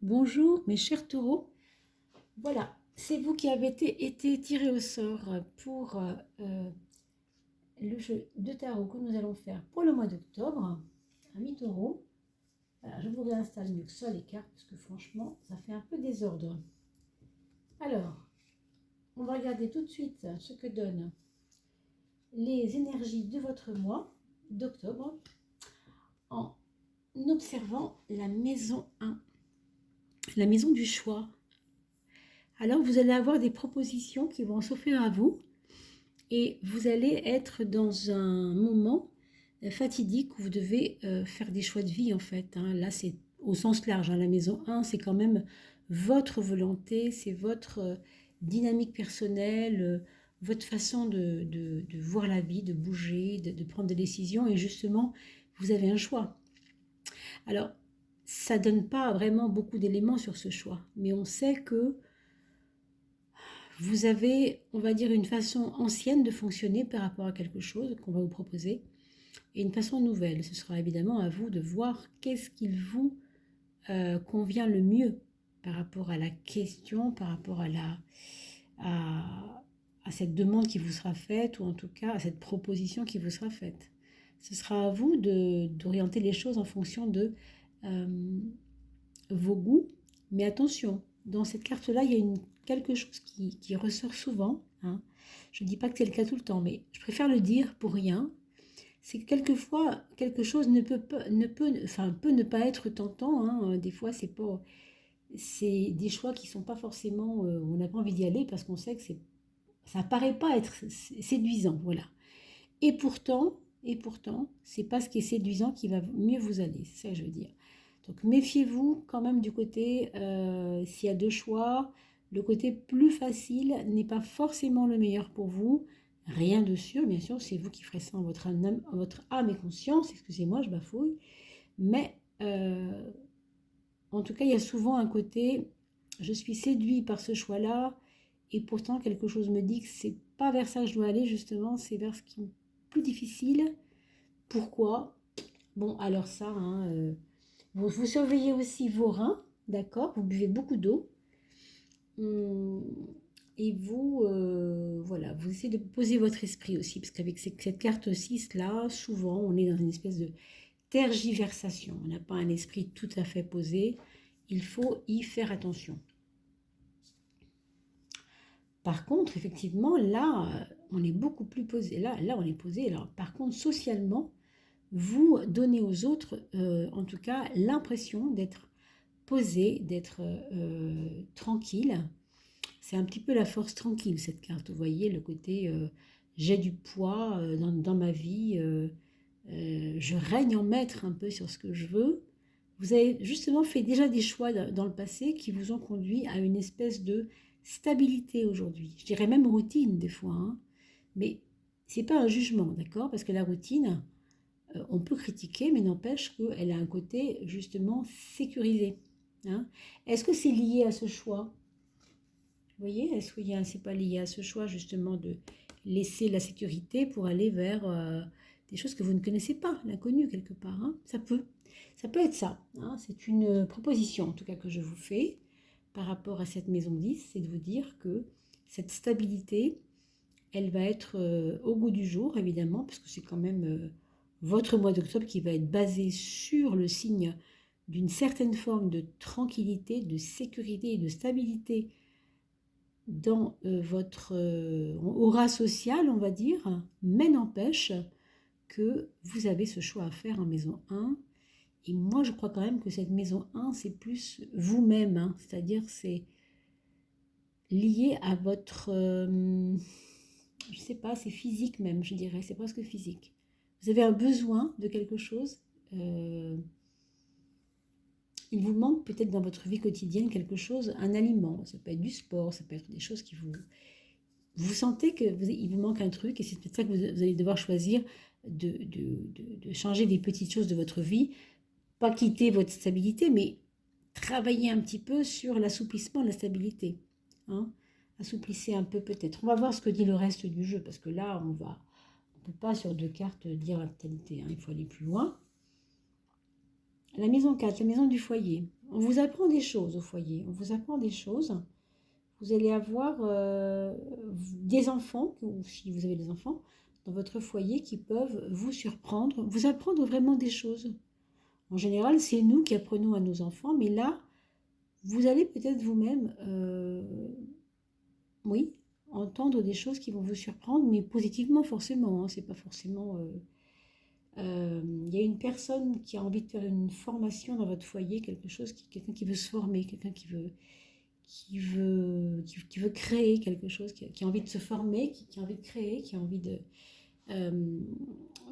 Bonjour mes chers taureaux, voilà, c'est vous qui avez été tiré au sort pour le jeu de tarot que nous allons faire pour le mois d'octobre. Amis taureaux, voilà, je vous réinstalle mieux que ça les cartes parce que franchement ça fait un peu désordre. Alors, on va regarder tout de suite ce que donnent les énergies de votre mois d'octobre en observant la maison 1, la maison du choix. Alors vous allez avoir des propositions qui vont s'offrir à vous. Et vous allez être dans un moment fatidique où vous devez faire des choix de vie en fait. Là, c'est au sens large. La maison 1, c'est quand même votre volonté, c'est votre dynamique personnelle, votre façon de voir la vie, de bouger, de prendre des décisions. Et justement, vous avez un choix. Alors, ça ne donne pas vraiment beaucoup d'éléments sur ce choix. Mais on sait que vous avez, on va dire, une façon ancienne de fonctionner par rapport à quelque chose qu'on va vous proposer et une façon nouvelle. Ce sera évidemment à vous de voir qu'est-ce qu'il vous convient le mieux par rapport à la question, par rapport à cette demande qui vous sera faite ou en tout cas à cette proposition qui vous sera faite. Ce sera à vous d'orienter les choses en fonction de vos goûts, mais attention, dans cette carte-là, il y a quelque chose qui ressort souvent. Je ne dis pas que c'est le cas tout le temps, mais je préfère le dire pour rien. C'est que quelquefois, quelque chose peut ne pas être tentant. Des fois, c'est des choix qui ne sont pas forcément, on n'a pas envie d'y aller parce qu'on sait que ça paraît pas être séduisant, voilà. Et pourtant, c'est pas ce qui est séduisant qui va mieux vous aller, c'est ça que je veux dire. Donc méfiez-vous quand même du côté, s'il y a deux choix, le côté plus facile n'est pas forcément le meilleur pour vous. Rien de sûr, bien sûr, c'est vous qui ferez ça en votre âme et conscience, excusez-moi, je bafouille. Mais en tout cas, il y a souvent un côté, je suis séduit par ce choix-là, et pourtant quelque chose me dit que c'est pas vers ça que je dois aller, justement, c'est vers ce qui est plus difficile. Pourquoi? Bon, alors ça, vous surveillez aussi vos reins, d'accord? Vous buvez beaucoup d'eau. Hum, Et vous, voilà, vous essayez de poser votre esprit aussi, parce qu'avec cette carte 6 là, souvent, on est dans une espèce de tergiversation. On n'a pas un esprit tout à fait posé. Il faut y faire attention. Par contre, effectivement, là, on est beaucoup plus posé. Là, on est posé. Alors, par contre, socialement, vous donnez aux autres, en tout cas, l'impression d'être posé, d'être tranquille. C'est un petit peu la force tranquille, cette carte. Vous voyez, le côté j'ai du poids dans ma vie, je règne en maître un peu sur ce que je veux. Vous avez justement fait déjà des choix dans le passé qui vous ont conduit à une espèce de stabilité aujourd'hui. Je dirais même routine des fois, mais c'est pas un jugement, d'accord? Parce que la routine, on peut critiquer, mais n'empêche qu'elle a un côté justement sécurisé. Est-ce que c'est lié à ce choix? Vous voyez, est-ce que c'est pas lié à ce choix justement de laisser la sécurité pour aller vers des choses que vous ne connaissez pas, l'inconnu quelque part, ça peut être ça. C'est une proposition en tout cas que je vous fais par rapport à cette maison 10, c'est de vous dire que cette stabilité, elle va être au goût du jour évidemment, parce que c'est quand même votre mois d'octobre qui va être basé sur le signe d'une certaine forme de tranquillité, de sécurité et de stabilité dans votre aura sociale, on va dire, mais n'empêche que vous avez ce choix à faire en maison 1. Et moi, je crois quand même que cette maison 1, c'est plus vous-même, c'est-à-dire c'est lié à votre, je sais pas, c'est physique même, je dirais, c'est presque physique. Vous avez un besoin de quelque chose, il vous manque peut-être dans votre vie quotidienne quelque chose, un aliment, ça peut être du sport, ça peut être des choses qui vous sentez qu'il vous manque un truc et c'est peut-être ça que vous allez devoir choisir de changer des petites choses de votre vie, pas quitter votre stabilité, mais travailler un petit peu sur l'assouplissement de la stabilité. Assouplissez un peu peut-être. On va voir ce que dit le reste du jeu, parce que là, on ne peut pas sur deux cartes dire la totalité, il faut aller plus loin. La maison 4, la maison du foyer. On vous apprend des choses au foyer, on vous apprend des choses. Vous allez avoir des enfants, ou si vous avez des enfants, dans votre foyer qui peuvent vous surprendre, vous apprendre vraiment des choses. En général, c'est nous qui apprenons à nos enfants, mais là, vous allez peut-être vous-même, oui, entendre des choses qui vont vous surprendre, mais positivement forcément, hein, c'est pas forcément... il y a une personne qui a envie de faire une formation dans votre foyer, quelque chose, quelqu'un qui veut se former, quelqu'un qui veut créer quelque chose, qui a envie de se former, qui a envie de créer, qui a envie de euh,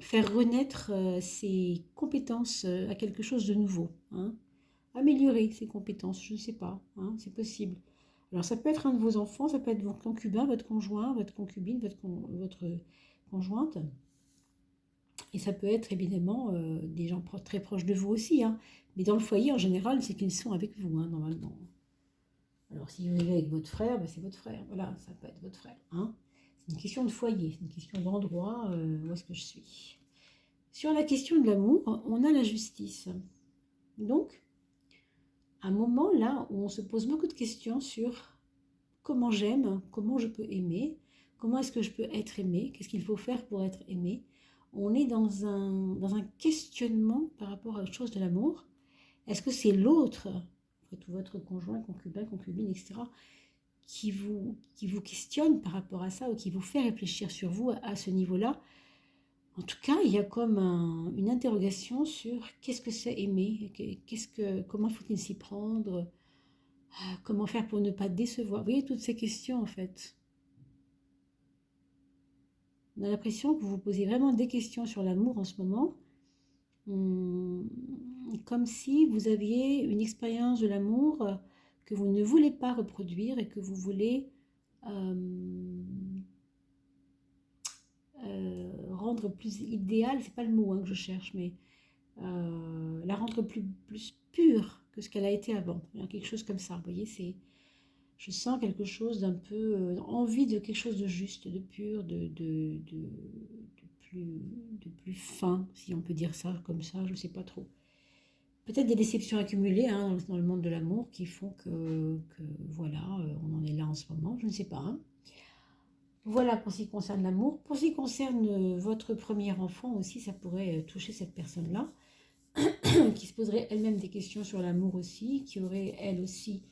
faire renaître ses compétences à quelque chose de nouveau, hein. Améliorer ses compétences, je ne sais pas, hein, c'est possible. Alors ça peut être un de vos enfants, ça peut être votre concubin, votre conjoint, votre concubine, votre conjointe. Et ça peut être évidemment des gens très proches de vous aussi, hein. Mais dans le foyer, en général, c'est qu'ils sont avec vous, hein, normalement. Alors, si vous vivez avec votre frère, ben, c'est votre frère. Voilà, ça peut être votre frère, hein. C'est une question de foyer, c'est une question d'endroit, où est-ce que je suis. Sur la question de l'amour, on a la justice. Donc, un moment là où on se pose beaucoup de questions sur comment j'aime, comment je peux aimer, comment est-ce que je peux être aimé, qu'est-ce qu'il faut faire pour être aimé. On est dans un questionnement par rapport à la chose de l'amour. Est-ce que c'est l'autre, votre conjoint, concubin, concubine, etc., qui vous questionne par rapport à ça ou qui vous fait réfléchir sur vous à ce niveau-là? En tout cas, il y a comme une interrogation sur qu'est-ce que c'est aimer, comment faut-il s'y prendre, comment faire pour ne pas décevoir. Vous voyez, toutes ces questions, en fait. On a l'impression que vous vous posez vraiment des questions sur l'amour en ce moment, hum, comme si vous aviez une expérience de l'amour que vous ne voulez pas reproduire et que vous voulez euh, rendre plus idéale, c'est pas le mot hein, que je cherche, mais la rendre plus pure que ce qu'elle a été avant. Il y a quelque chose comme ça, vous voyez, je sens quelque chose d'un peu, envie de quelque chose de juste, de pur, plus, de plus fin, si on peut dire ça comme ça, je ne sais pas trop. Peut-être des déceptions accumulées hein, dans le monde de l'amour qui font que voilà, on en est là en ce moment, je ne sais pas, hein. Voilà pour ce qui concerne l'amour. Pour ce qui concerne votre premier enfant aussi, ça pourrait toucher cette personne-là, qui se poserait elle-même des questions sur l'amour aussi, qui aurait elle aussi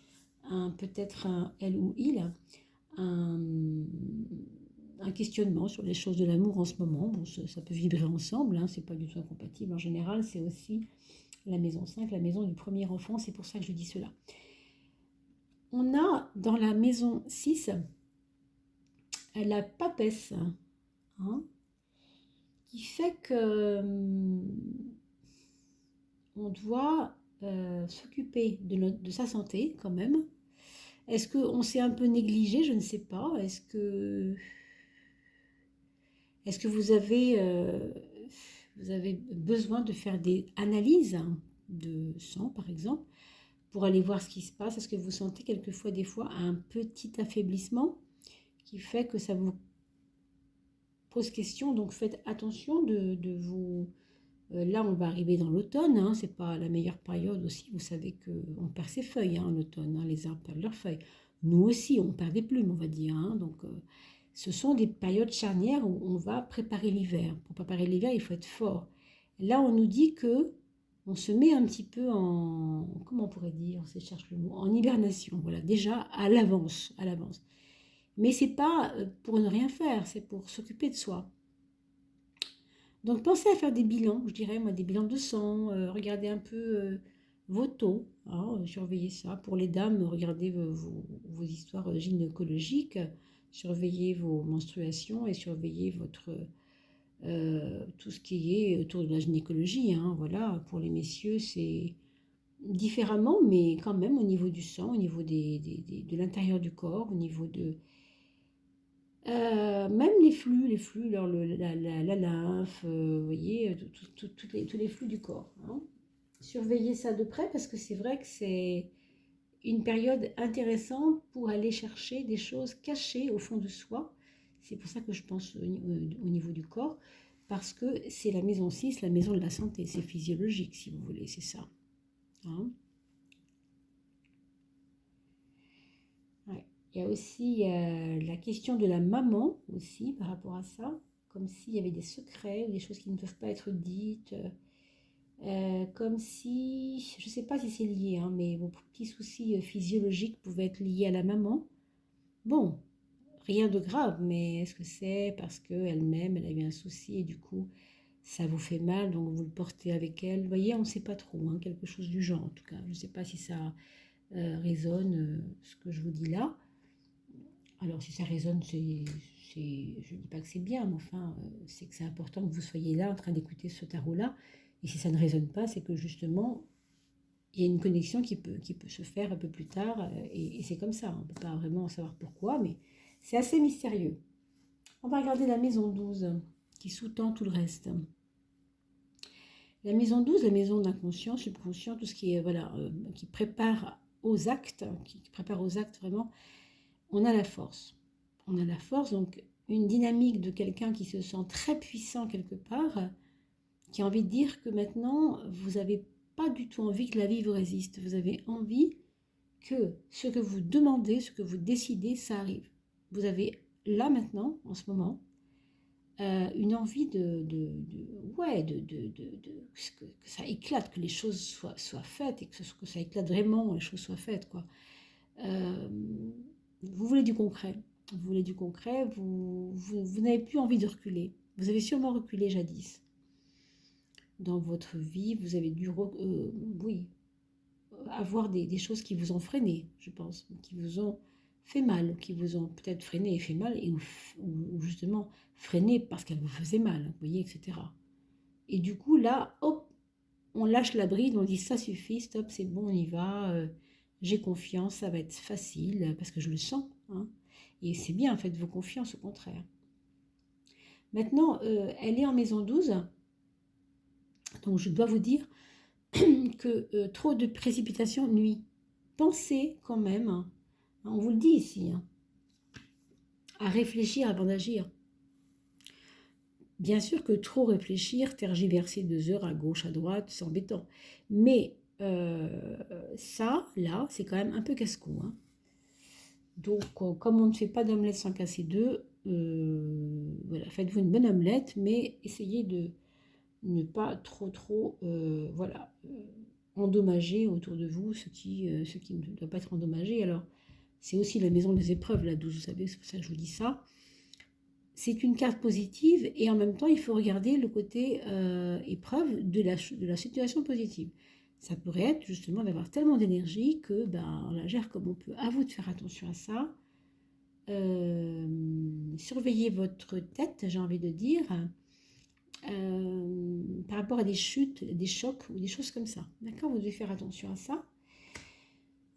peut-être elle ou il, un, un questionnement sur les choses de l'amour en ce moment. Bon, ça peut vibrer ensemble, hein, c'est pas du tout incompatible. En général, c'est aussi la maison 5, la maison du premier enfant, c'est pour ça que je dis cela. On a dans la maison 6 la papesse, hein, qui fait que on doit s'occuper de sa santé quand même. Est-ce qu'on s'est un peu négligé? Je ne sais pas. Est-ce que vous avez besoin de faire des analyses de sang, par exemple, pour aller voir ce qui se passe? Est-ce que vous sentez quelquefois, des fois, un petit affaiblissement qui fait que ça vous pose question? Donc faites attention de vous... Là, on va arriver dans l'automne, hein, c'est pas la meilleure période aussi. Vous savez qu'on perd ses feuilles en automne, hein, les arbres perdent leurs feuilles. Nous aussi, on perd des plumes, on va dire, hein, donc, ce sont des périodes charnières où on va préparer l'hiver. Pour préparer l'hiver, il faut être fort. Là, on nous dit que on se met un petit peu en, comment on pourrait dire, on cherche le mot, en hibernation. Voilà, déjà à l'avance, à l'avance. Mais c'est pas pour ne rien faire, c'est pour s'occuper de soi. Donc pensez à faire des bilans, je dirais moi, des bilans de sang, regardez un peu vos taux, hein, surveillez ça. Pour les dames, regardez vos histoires gynécologiques, surveillez vos menstruations et surveillez tout ce qui est autour de la gynécologie, hein, voilà. Pour les messieurs, c'est différemment, mais quand même au niveau du sang, au niveau de l'intérieur du corps, au niveau de, même les flux, la lymphe, vous voyez, tous les flux du corps, hein. Surveillez ça de près parce que c'est vrai que c'est une période intéressante pour aller chercher des choses cachées au fond de soi. C'est pour ça que je pense au niveau du corps, parce que c'est la maison 6, la maison de la santé, c'est physiologique si vous voulez, c'est ça, hein. Il y a aussi la question de la maman aussi par rapport à ça, comme s'il y avait des secrets ou des choses qui ne peuvent pas être dites, comme si, je ne sais pas si c'est lié, hein, mais vos petits soucis physiologiques pouvaient être liés à la maman. Bon, rien de grave, mais est-ce que c'est parce qu'elle-même, elle a eu un souci et du coup, ça vous fait mal, donc vous le portez avec elle? Vous voyez, on ne sait pas trop, hein, quelque chose du genre en tout cas. Je ne sais pas si ça résonne, ce que je vous dis là. Alors si ça résonne, je ne dis pas que c'est bien, mais enfin, c'est que c'est important que vous soyez là en train d'écouter ce tarot-là. Et si ça ne résonne pas, c'est que justement, il y a une connexion qui peut se faire un peu plus tard, et c'est comme ça. On ne peut pas vraiment savoir pourquoi, mais c'est assez mystérieux. On va regarder la maison 12, qui sous-tend tout le reste. La maison 12, la maison d'inconscient, subconscient, tout ce qui est, voilà, qui prépare aux actes, qui prépare aux actes vraiment, on a la force. On a la force, donc une dynamique de quelqu'un qui se sent très puissant quelque part, qui a envie de dire que maintenant, vous n'avez pas du tout envie que la vie vous résiste. Vous avez envie que ce que vous demandez, ce que vous décidez, ça arrive. Vous avez là maintenant, en ce moment, une envie que ça éclate, que les choses soient faites et que ça éclate vraiment, les choses soient faites, quoi. Euh, vous voulez du concret. Vous voulez du concret, vous n'avez plus envie de reculer. Vous avez sûrement reculé jadis. Dans votre vie, vous avez dû oui, avoir des choses qui vous ont freiné, je pense, qui vous ont fait mal, qui vous ont peut-être freiné et fait mal, ou justement freiné parce qu'elles vous faisaient mal, vous voyez, etc. Et du coup, là, hop, on lâche la bride, on dit ça suffit, stop, c'est bon, on y va, j'ai confiance, ça va être facile, parce que je le sens, hein. Et c'est bien, faites-vous confiance, au contraire. Maintenant, elle est en maison 12, donc je dois vous dire que trop de précipitation nuit. Pensez quand même, hein, on vous le dit ici, hein, à réfléchir avant d'agir. Bien sûr que trop réfléchir, tergiverser 2 heures à gauche, à droite, c'est embêtant. Mais ça, là, c'est quand même un peu casse-cou, hein. Donc, comme on ne fait pas d'omelette sans casser deux, voilà, faites-vous une bonne omelette, mais essayez de ne pas trop, voilà, endommager autour de vous ce qui ne doit pas être endommagé. Alors, c'est aussi la maison des épreuves, là, d'où vous savez, c'est pour ça que je vous dis ça. C'est une carte positive et en même temps, il faut regarder le côté épreuve de la situation positive. Ça pourrait être justement d'avoir tellement d'énergie que on la gère comme on peut. À vous de faire attention à ça. Surveillez votre tête, j'ai envie de dire, par rapport à des chutes, des chocs ou des choses comme ça. D'accord, vous devez faire attention à ça.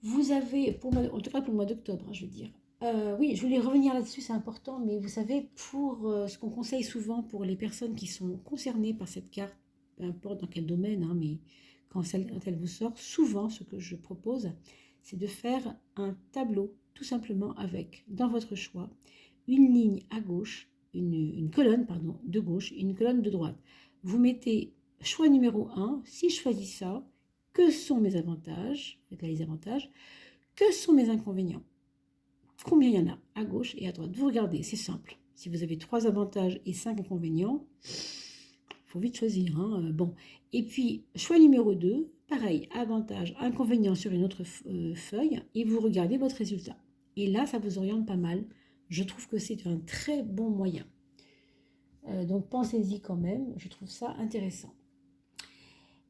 Vous avez, en tout cas pour le mois d'octobre, hein, je veux dire. Oui, je voulais revenir là-dessus, c'est important, mais vous savez, pour ce qu'on conseille souvent pour les personnes qui sont concernées par cette carte, peu importe dans quel domaine, hein, mais quand elle vous sort, souvent ce que je propose, c'est de faire un tableau, tout simplement avec, dans votre choix, une ligne à gauche, une colonne, pardon, de gauche, une colonne de droite. Vous mettez choix numéro 1, si je choisis ça, que sont mes avantages, les avantages, que sont mes inconvénients, combien il y en a à gauche et à droite. Vous regardez, c'est simple. Si vous avez 3 avantages et 5 inconvénients, il faut vite choisir, hein. Bon. Et puis, choix numéro 2, pareil, avantage, inconvénient sur une autre feuille, et vous regardez votre résultat. Et là, ça vous oriente pas mal. Je trouve que c'est un très bon moyen. Donc, pensez-y quand même, je trouve ça intéressant.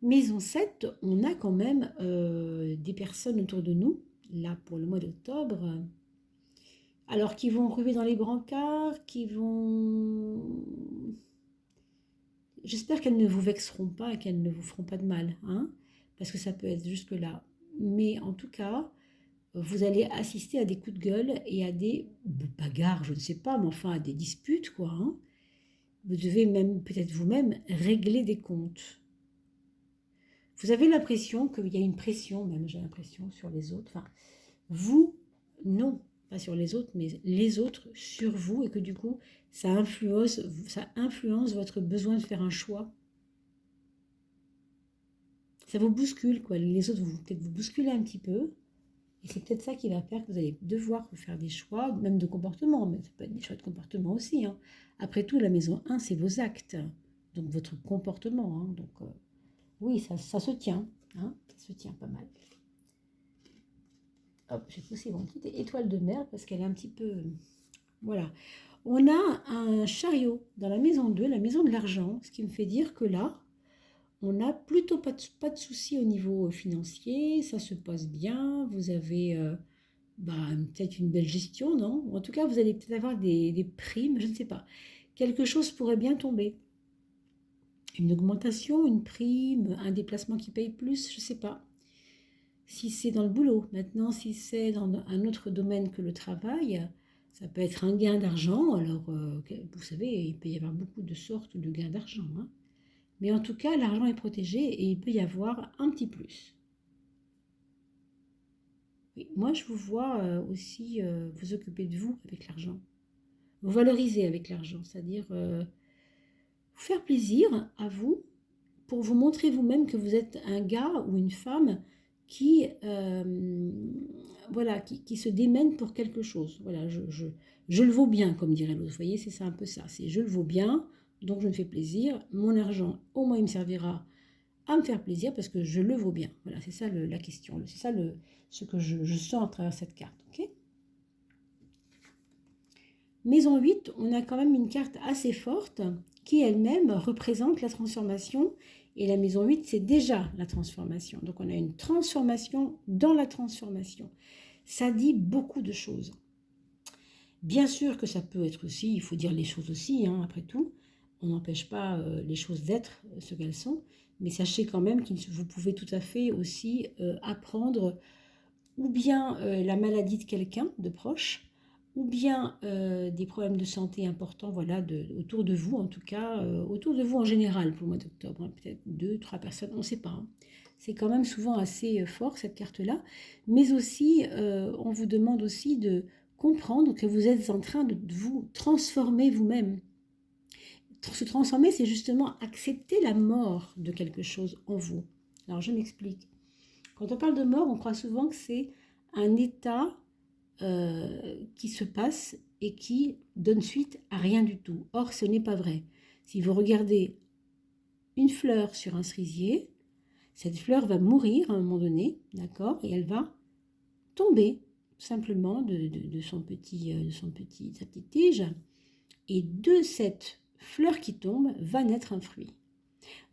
Maison 7, on a quand même des personnes autour de nous, là pour le mois d'octobre, alors qui vont ruer dans les brancards, qui vont... J'espère qu'elles ne vous vexeront pas et qu'elles ne vous feront pas de mal, hein, parce que ça peut être jusque-là. Mais en tout cas, vous allez assister à des coups de gueule et à des bagarres, je ne sais pas, mais enfin à des disputes, quoi, hein. Vous devez même, peut-être vous-même, régler des comptes. Vous avez l'impression qu'il y a une pression, même j'ai l'impression, sur les autres. Enfin, vous, non, pas sur les autres, mais les autres sur vous, et que du coup, ça influence votre besoin de faire un choix. Ça vous bouscule, quoi. Les autres vont peut-être vous bousculer un petit peu. Et c'est peut-être ça qui va faire que vous allez devoir faire des choix, même de comportement, mais ça peut être des choix de comportement aussi, hein. Après tout, la maison 1, c'est vos actes, donc votre comportement, hein. Donc oui, ça se tient, hein, ça se tient pas mal. Hop, j'ai poussé mon petite étoile de mer parce qu'elle est un petit peu... Voilà. On a un chariot dans la maison 2, la maison de l'argent, ce qui me fait dire que là, on n'a plutôt pas de soucis au niveau financier, ça se passe bien, vous avez peut-être une belle gestion, non? En tout cas, vous allez peut-être avoir des primes, je ne sais pas. Quelque chose pourrait bien tomber. Une augmentation, une prime, un déplacement qui paye plus, je ne sais pas. Si c'est dans le boulot, maintenant, si c'est dans un autre domaine que le travail, ça peut être un gain d'argent. Alors, vous savez, il peut y avoir beaucoup de sortes de gains d'argent, hein. Mais en tout cas, l'argent est protégé et il peut y avoir un petit plus. Oui, moi, je vous vois aussi vous occuper de vous avec l'argent. Vous valoriser avec l'argent, c'est-à-dire vous faire plaisir à vous pour vous montrer vous-même que vous êtes un gars ou une femme qui, voilà, qui se démène pour quelque chose. Voilà, je le vaux bien, comme dirait l'autre. Vous voyez, c'est ça un peu ça. C'est je le vaux bien, donc je me fais plaisir. Mon argent, au moins, il me servira à me faire plaisir parce que je le vaux bien. Voilà, c'est ça la question. C'est ça ce que je sens à travers cette carte. Ok. Maison 8, on a quand même une carte assez forte qui elle-même représente la transformation. Et la maison 8, c'est déjà la transformation. Donc on a une transformation dans la transformation. Ça dit beaucoup de choses. Bien sûr que ça peut être aussi, il faut dire les choses aussi, hein, après tout. On n'empêche pas les choses d'être ce qu'elles sont. Mais sachez quand même que vous pouvez tout à fait aussi apprendre ou bien la maladie de quelqu'un de proche, ou bien des problèmes de santé importants, voilà, autour de vous, en tout cas, autour de vous en général pour le mois d'octobre, hein, peut-être 2, 3 personnes, on ne sait pas, hein. C'est quand même souvent assez fort cette carte-là, mais aussi, on vous demande aussi de comprendre que vous êtes en train de vous transformer vous-même. Se transformer, c'est justement accepter la mort de quelque chose en vous. Alors je m'explique. Quand on parle de mort, on croit souvent que c'est un état qui se passe et qui donne suite à rien du tout. Or, ce n'est pas vrai. Si vous regardez une fleur sur un cerisier, cette fleur va mourir à un moment donné, d'accord, et elle va tomber simplement de sa petite tige, et de cette fleur qui tombe va naître un fruit.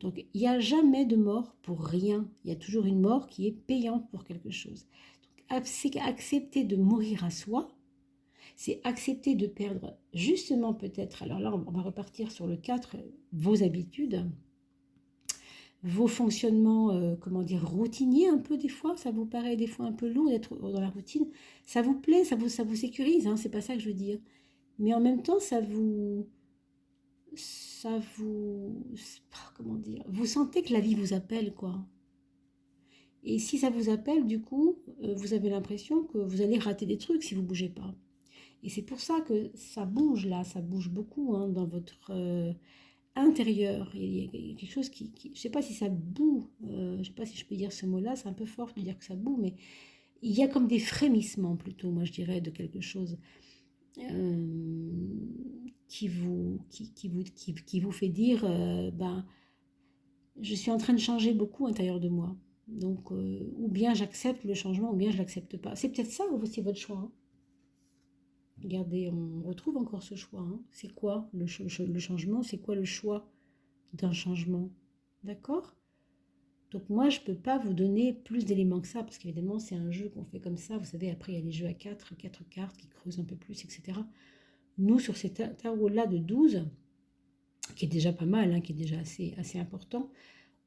Donc, il n'y a jamais de mort pour rien. Il y a toujours une mort qui est payante pour quelque chose. C'est accepter de mourir à soi, c'est accepter de perdre justement peut-être, alors là on va repartir sur le 4, vos habitudes, vos fonctionnements, comment dire, routiniers un peu des fois, ça vous paraît des fois un peu lourd d'être dans la routine, ça vous plaît, ça vous sécurise, hein, c'est pas ça que je veux dire, mais en même temps comment dire, vous sentez que la vie vous appelle, quoi. Et si ça vous appelle, du coup, vous avez l'impression que vous allez rater des trucs si vous ne bougez pas. Et c'est pour ça que ça bouge là, ça bouge beaucoup, hein, dans votre intérieur. Il y a quelque chose je ne sais pas si ça boue, je ne sais pas si je peux dire ce mot-là, c'est un peu fort de dire que ça boue, mais il y a comme des frémissements plutôt, moi je dirais, de quelque chose qui vous fait dire, je suis en train de changer beaucoup à l'intérieur de moi. Donc, ou bien j'accepte le changement, ou bien je ne l'accepte pas. C'est peut-être ça aussi votre choix, hein. Regardez, on retrouve encore ce choix, hein. C'est quoi le changement? C'est quoi le choix d'un changement? D'accord? Donc moi, je ne peux pas vous donner plus d'éléments que ça, parce qu'évidemment, c'est un jeu qu'on fait comme ça. Vous savez, après, il y a les jeux à 4 cartes qui creusent un peu plus, etc. Nous, sur ces tarots-là de 12, qui est déjà pas mal, hein, qui est déjà assez important,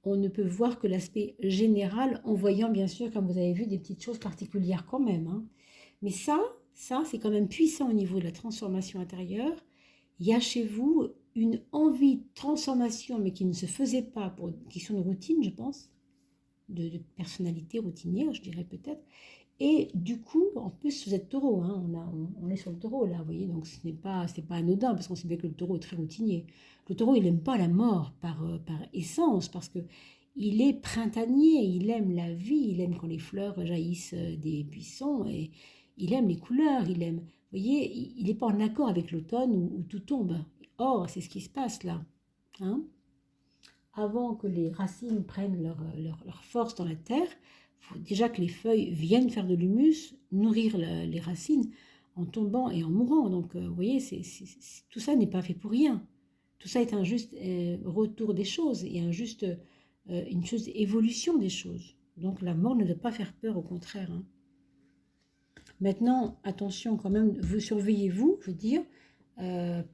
on ne peut voir que l'aspect général en voyant, bien sûr, comme vous avez vu, des petites choses particulières quand même, hein. Mais ça, c'est quand même puissant au niveau de la transformation intérieure. Il y a chez vous une envie de transformation, mais qui ne se faisait pas pour une question de routine, je pense, de personnalité routinière, je dirais peut-être. Et du coup, en plus, vous êtes taureau, hein, on est sur le taureau là, vous voyez, donc ce n'est pas anodin, parce qu'on sait bien que le taureau est très routinier. Le taureau, il n'aime pas la mort par essence, parce que il est printanier, il aime la vie, il aime quand les fleurs jaillissent des buissons, et il aime les couleurs, il aime... Vous voyez, il n'est pas en accord avec l'automne où tout tombe. Or, c'est ce qui se passe là. Hein. Avant que les racines prennent leur force dans la terre, il faut déjà que les feuilles viennent faire de l'humus, nourrir les racines en tombant et en mourant. Donc, vous voyez, tout ça n'est pas fait pour rien. Tout ça est un juste retour des choses et une juste évolution des choses. Donc, la mort ne doit pas faire peur, au contraire. Hein. Maintenant, attention quand même, vous surveillez-vous, je veux dire.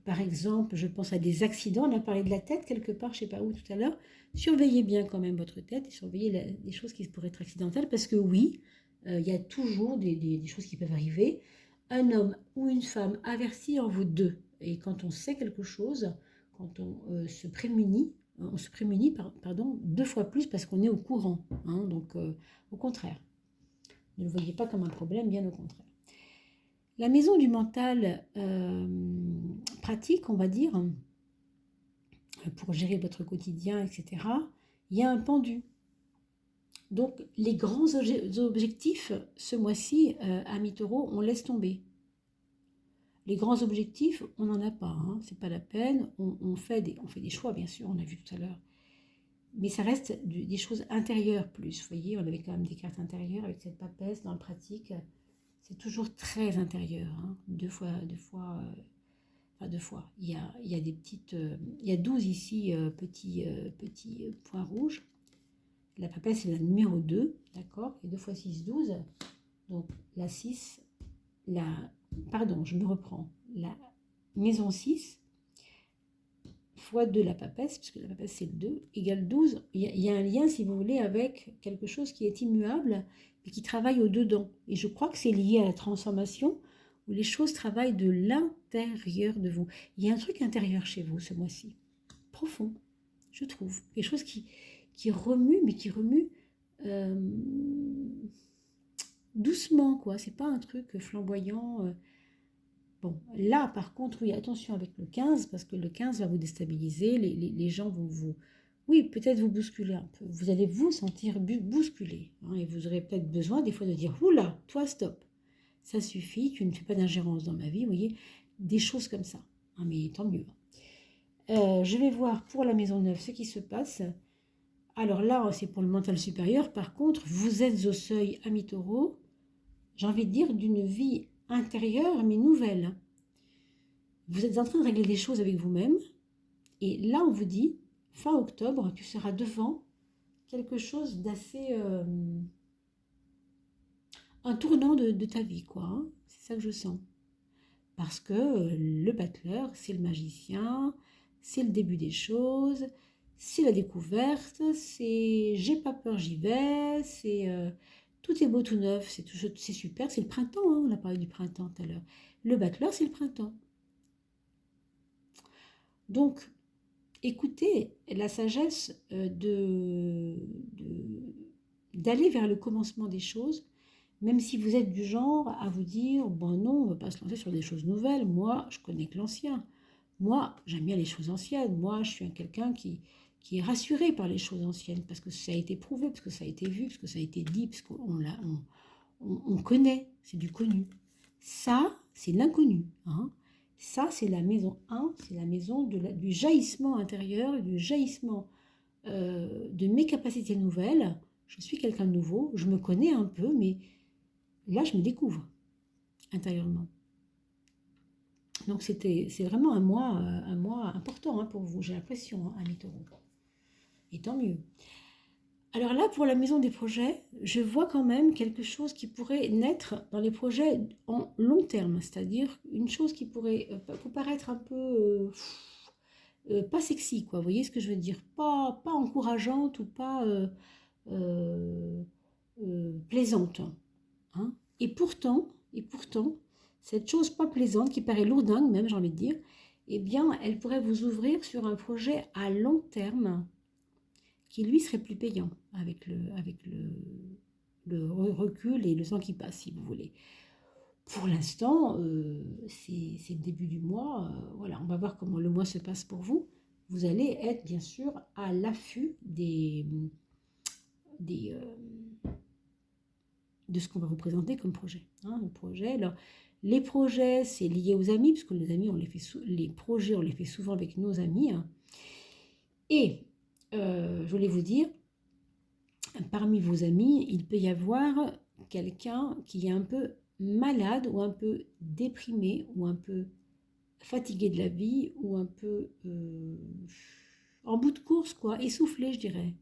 Par exemple, je pense à des accidents, on a parlé de la tête quelque part, je ne sais pas où tout à l'heure. Surveillez bien quand même votre tête et surveillez les choses qui pourraient être accidentelles parce que oui, il y a toujours des choses qui peuvent arriver. Un homme ou une femme avertit en vous deux. Et quand on sait quelque chose, quand on se prémunit, pardon, 2 fois plus parce qu'on est au courant. Hein, donc, au contraire, ne le voyez pas comme un problème, bien au contraire. La maison du mental pratique, on va dire, pour gérer votre quotidien, etc., il y a un pendu. Donc, les grands objectifs, ce mois-ci, à mi-taureau, on laisse tomber. Les grands objectifs, on n'en a pas, hein, c'est pas la peine. On fait des choix, bien sûr, on a vu tout à l'heure. Mais ça reste des choses intérieures plus. Vous voyez, on avait quand même des cartes intérieures avec cette papesse dans le pratique. C'est toujours très intérieur. Hein. Deux fois. Il y a des petites... il y a 12 ici petits points rouges. La papesse, c'est la numéro 2, d'accord. Et 2 fois 6, 12. Donc, la 6, pardon, je me reprends. La maison 6 fois 2 la papesse, puisque la papesse, c'est le 2, égale 12. Il y a un lien, si vous voulez, avec quelque chose qui est immuable et qui travaille au-dedans. Et je crois que c'est lié à la transformation, où les choses travaillent de l'intérieur de vous. Il y a un truc intérieur chez vous ce mois-ci, profond, je trouve. Quelque chose qui remue, mais qui remue doucement, quoi. C'est pas un truc flamboyant. Bon, là, par contre, oui, attention avec le 15, parce que le 15 va vous déstabiliser. Les gens vont vous... Oui, peut-être vous bousculer un peu. Vous allez vous sentir bousculer. Hein, et vous aurez peut-être besoin des fois de dire, oula, toi, stop. Ça suffit, tu ne fais pas d'ingérence dans ma vie, vous voyez, des choses comme ça. Ah, mais tant mieux. Je vais voir pour la maison 9 ce qui se passe. Alors là, c'est pour le mental supérieur. Par contre, vous êtes au seuil à mi-taureau, j'ai envie de dire, d'une vie intérieure, mais nouvelle. Vous êtes en train de régler des choses avec vous-même. Et là, on vous dit, fin octobre, tu seras devant quelque chose d'assez... un tournant de ta vie, quoi. Hein. C'est ça que je sens. Parce que le battleur, c'est le magicien, c'est le début des choses, c'est la découverte, c'est j'ai pas peur, j'y vais, c'est tout est beau, tout neuf, c'est super, c'est le printemps, hein, on a parlé du printemps tout à l'heure. Le battleur, c'est le printemps. Donc, écoutez la sagesse d'aller vers le commencement des choses, même si vous êtes du genre à vous dire, bon non, on ne va pas se lancer sur des choses nouvelles, moi je connais que l'ancien, moi j'aime bien les choses anciennes, moi je suis quelqu'un qui est rassuré par les choses anciennes, parce que ça a été prouvé, parce que ça a été vu, parce que ça a été dit, parce qu'on connaît, c'est du connu. Ça, c'est l'inconnu. Hein. Ça, c'est la maison 1, c'est la maison du jaillissement intérieur, du jaillissement de mes capacités nouvelles. Je suis quelqu'un de nouveau, je me connais un peu, mais là, je me découvre intérieurement. Donc, c'est vraiment un mois important hein, pour vous, j'ai l'impression, hein, à mi-taureau. Et tant mieux. Alors là, pour la maison des projets, je vois quand même quelque chose qui pourrait naître dans les projets en long terme, c'est-à-dire une chose qui pourrait vous paraître un peu pas sexy, quoi. Vous voyez ce que je veux dire? Pas encourageante ou pas plaisante. Hein. Et pourtant, cette chose pas plaisante, qui paraît lourdingue même, j'ai envie de dire, eh bien, elle pourrait vous ouvrir sur un projet à long terme qui, lui, serait plus payant avec le recul et le temps qui passe, si vous voulez. Pour l'instant, c'est le début du mois. Voilà, on va voir comment le mois se passe pour vous. Vous allez être, bien sûr, à l'affût des de ce qu'on va vous présenter comme projet. Hein, le projet, alors, les projets, c'est lié aux amis, parce que les amis, les projets, on les fait souvent avec nos amis. Hein. Et je voulais vous dire, parmi vos amis, il peut y avoir quelqu'un qui est un peu malade ou un peu déprimé ou un peu fatigué de la vie ou un peu en bout de course, quoi, essoufflé, je dirais.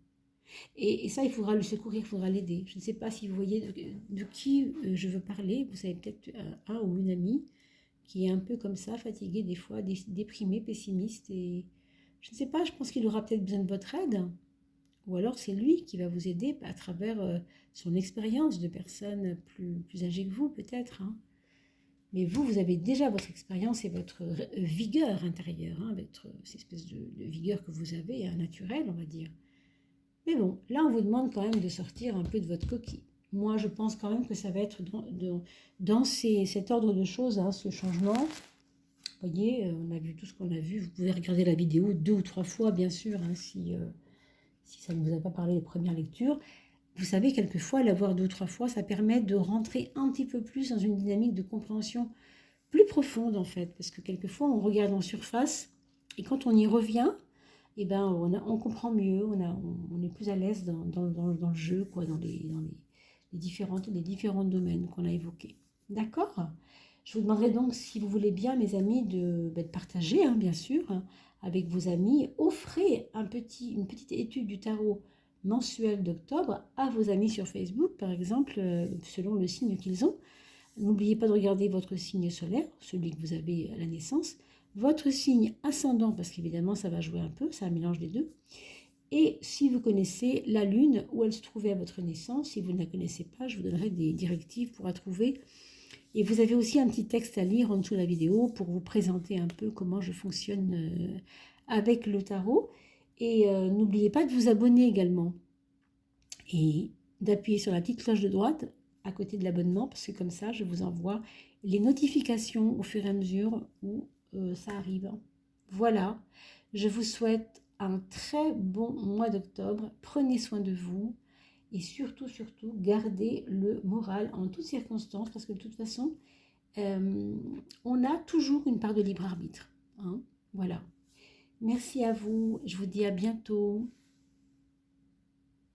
Et ça, il faudra le secourir, il faudra l'aider. Je ne sais pas si vous voyez de qui je veux parler. Vous savez peut-être un ou une amie qui est un peu comme ça, fatigué des fois, déprimé, pessimiste. Et je ne sais pas, je pense qu'il aura peut-être besoin de votre aide. Ou alors c'est lui qui va vous aider à travers son expérience de personnes plus âgées que vous, peut-être. Hein. Mais vous avez déjà votre expérience et votre vigueur intérieure, hein, cette espèce de vigueur que vous avez, naturelle, on va dire. Mais bon, là, on vous demande quand même de sortir un peu de votre coquille. Moi, je pense quand même que ça va être dans cet ordre de choses, hein, ce changement. Vous voyez, on a vu tout ce qu'on a vu. Vous pouvez regarder la vidéo 2 ou 3 fois, bien sûr, hein, si ça ne vous a pas parlé les premières lectures. Vous savez, quelquefois, la voir 2 ou 3 fois, ça permet de rentrer un petit peu plus dans une dynamique de compréhension plus profonde, en fait. Parce que quelquefois, on regarde en surface, et quand on y revient, eh ben, on comprend mieux, on est plus à l'aise dans le jeu, quoi, dans les différents domaines qu'on a évoqués. D'accord? Je vous demanderai donc, si vous voulez bien, mes amis, de partager, hein, bien sûr, hein, avec vos amis. Offrez une petite étude du tarot mensuel d'octobre à vos amis sur Facebook, par exemple, selon le signe qu'ils ont. N'oubliez pas de regarder votre signe solaire, celui que vous avez à la naissance, votre signe ascendant, parce qu'évidemment ça va jouer un peu, c'est un mélange des deux, et si vous connaissez la lune, où elle se trouvait à votre naissance. Si vous ne la connaissez pas, je vous donnerai des directives pour la trouver. Et vous avez aussi un petit texte à lire en dessous de la vidéo pour vous présenter un peu comment je fonctionne avec le tarot. Et n'oubliez pas de vous abonner également et d'appuyer sur la petite cloche de droite à côté de l'abonnement, parce que comme ça, je vous envoie les notifications au fur et à mesure où ça arrive. Voilà, je vous souhaite un très bon mois d'octobre. Prenez soin de vous et surtout, gardez le moral en toutes circonstances, parce que de toute façon, on a toujours une part de libre arbitre. Hein. Voilà. Merci à vous, je vous dis à bientôt.